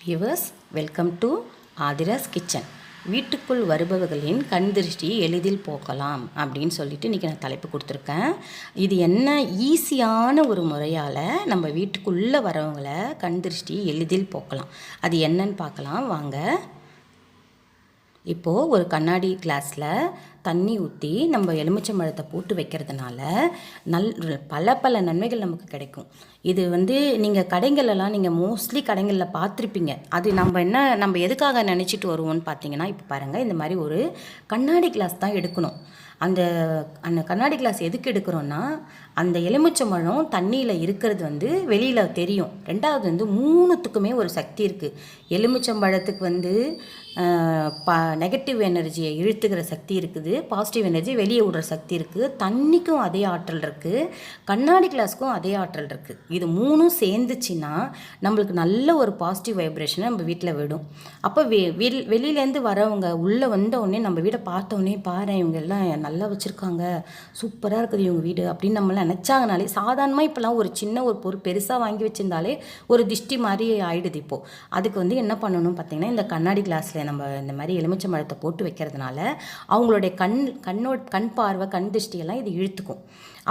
Viewers, welcome to Aadhira's kitchen. வீட்டுக்குள் வருபவர்களின் கண் திருஷ்டி எளிதில் போக்கலாம் அப்படின்னு சொல்லிட்டு இன்றைக்கி நான் தலைப்பு கொடுத்துருக்கேன். இது என்ன ஈஸியான ஒரு முறையால் நம்ம வீட்டுக்குள்ளே வரவங்களை கண் திருஷ்டி எளிதில் போக்கலாம். அது என்னன்னு பார்க்கலாம் வாங்க. இப்போது ஒரு கண்ணாடி கிளாஸில் தண்ணி ஊற்றி நம்ம எலுமிச்சம்பழத்தை போட்டு வைக்கிறதுனால பல நன்மைகள் நமக்கு கிடைக்கும். இது நீங்கள் கடைகளெல்லாம் நீங்கள் மோஸ்ட்லி கடைகளில் பார்த்துருப்பீங்க. அது நம்ம எதுக்காக நினச்சிட்டு வருவோம்னு பார்த்தீங்கன்னா, இப்போ பாருங்கள், இந்த மாதிரி ஒரு கண்ணாடி கிளாஸ் தான் எடுக்கணும். அந்த கண்ணாடி கிளாஸ் எதுக்கு எடுக்கிறோன்னா, அந்த எலுமிச்சம்பழம் தண்ணியில் இருக்கிறது வெளியில் தெரியும். ரெண்டாவது மூணுத்துக்குமே ஒரு சக்தி இருக்குது. எலுமிச்சம்பழத்துக்கு நெகட்டிவ் எனர்ஜியை இழுத்துக்கிற சக்தி இருக்குது, பாசிட்டிவ் எனர்ஜி வெளியே விடுற சக்தி இருக்குது. தண்ணிக்கும் அதே ஆற்றல் இருக்குது, கண்ணாடி கிளாஸுக்கும் அதே ஆற்றல் இருக்குது. இது மூணும் சேர்ந்துச்சின்னா நம்மளுக்கு நல்ல ஒரு பாசிட்டிவ் வைப்ரேஷனை நம்ம வீட்டில் விடும். அப்போ வெளியிலேருந்து வரவங்க உள்ளே வந்தவுடனே நம்ம வீடை பார்த்தோடனே, பாரு இவங்க எல்லாம் நல்லா வச்சுருக்காங்க, சூப்பராக இருக்குது இவங்க வீடு அப்படின்னு நம்மளாம் நினச்சாங்கனாலே, சாதாரணமாக இப்போலாம் ஒரு சின்ன ஒரு பொருள் பெருசாக வாங்கி வச்சுருந்தாலே ஒரு திஷ்டி மாதிரி ஆகிடுது. இப்போது அதுக்கு என்ன பண்ணணும் பார்த்தீங்கன்னா, இந்த கண்ணாடி கிளாஸில் நம்ம இந்த மாதிரி எலுமிச்சம்பழத்தை போட்டு வைக்கிறதுனால அவங்களுடைய கண் பார்வை, கண் திருஷ்டியெல்லாம் இது இழுத்துக்கும்.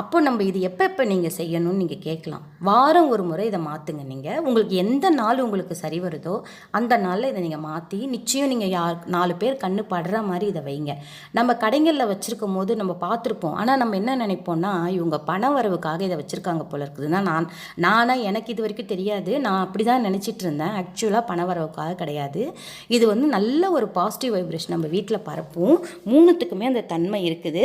அப்போ நம்ம இது எப்போ நீங்கள் செய்யணும்னு நீங்கள் கேட்கலாம். வாரம் ஒரு முறை இதை மாற்றுங்க. நீங்கள் உங்களுக்கு எந்த நாள் உங்களுக்கு சரி வருதோ அந்த நாளில் இதை நீங்கள் மாற்றி நிச்சயம் நீங்கள் 4 பேர் கண்ணு படுற மாதிரி இதை வைங்க. நம்ம கடைகளில் வச்சுருக்கும் போது நம்ம பார்த்துருப்போம். ஆனால் நம்ம என்ன நினைப்போம்னா, இவங்க பண வரவுக்காக இதை வச்சுருக்காங்க போல இருக்குதுன்னா, நானாக எனக்கு இது வரைக்கும் தெரியாது, நான் அப்படி தான் நினச்சிட்டு இருந்தேன். ஆக்சுவலாக பண வரவுக்காக கிடையாது. இது நல்ல ஒரு பாசிட்டிவ் வைப்ரேஷன் நம்ம வீட்டில் பரப்பும். மூணுத்துக்குமே அந்த தன்மை இருக்குது.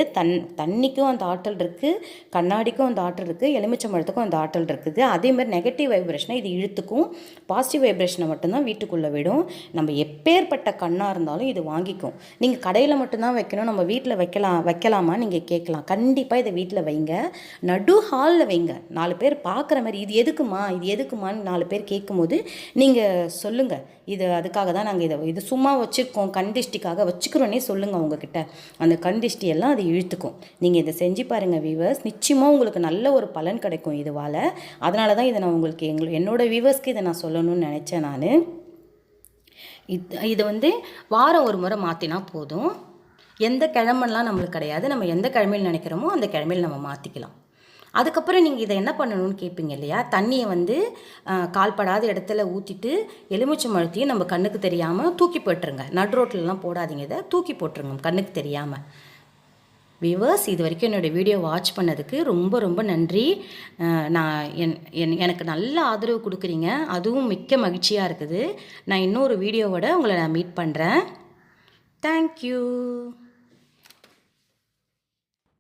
தண்ணிக்கும் அந்த ஆற்றல் இருக்குது, கண்ணாடிக்கும் அந்த ஆற்றல் இருக்குது, எலுமிச்சம்பழத்துக்கும் அந்த ஆற்றல் இருக்குது. அதேமாதிரி நெகட்டிவ் வைப்ரேஷனை இது இழுத்துக்கும், பாசிட்டிவ் வைப்ரேஷனை மட்டும்தான் வீட்டுக்குள்ளே விடும். நம்ம எப்பேற்பட்ட கண்ணாக இருந்தாலும் இது வாங்கிக்கும். நீங்கள் கடையில் மட்டும்தான் வைக்கணும், நம்ம வீட்டில் வைக்கலாமா நீங்கள் கேட்கலாம். கண்டிப்பாக இதை வீட்டில் வைங்க, நடு ஹாலில் வைங்க. 4 பேர் பார்க்குற மாதிரி, இது எதுக்குமான்னு 4 பேர் கேட்கும்போது நீங்கள் சொல்லுங்கள், இது அதுக்காக தான் நாங்கள் இது சும்மா வச்சுருக்கோம், கண் திருஷ்டிக்காக வச்சுக்கிறோன்னே சொல்லுங்கள் அவங்கக்கிட்ட. அந்த கண் திருஷ்டியெல்லாம் அது இழுத்துக்கும். நீங்கள் இதை செஞ்சு பாருங்கள் வியூவர்ஸ், நிச்சயமாக உங்களுக்கு நல்ல ஒரு பலன் கிடைக்கும் இதுவால். அதனால தான் இதை நான் உங்களுக்கு என்னோடய வியூவர்ஸ்க்கு இதை நான் சொல்லணும்னு நினச்சேன். நான் இது வாரம் ஒரு முறை மாற்றினா போதும். எந்த கிழமெல்லாம் நம்மளுக்கு கிடையாது, நம்ம எந்த கிழமையில் நினைக்கிறோமோ அந்த கிழமையில் நம்ம மாற்றிக்கலாம். அதுக்கப்புறம் நீங்கள் இதை என்ன பண்ணணும்னு கேட்பீங்க இல்லையா, தண்ணியை கால்படாத இடத்துல ஊற்றிட்டு எலுமிச்சம்பழத்தையும் நம்ம கண்ணுக்கு தெரியாமல் தூக்கி போட்டுருங்க. நடு ரோட்டிலலாம் போடாதீங்க, இதை தூக்கி போட்டுருங்க கண்ணுக்கு தெரியாமல். வியூவர்ஸ், இது வரைக்கும் என்னோடய வீடியோ வாட்ச் பண்ணதுக்கு ரொம்ப நன்றி. எனக்கு நல்ல ஆதரவு கொடுக்குறீங்க, அதுவும் மிக்க மகிழ்ச்சியாக இருக்குது. நான் இன்னொரு வீடியோவோட உங்களை நான் மீட் பண்ணுறேன். தேங்க்யூ.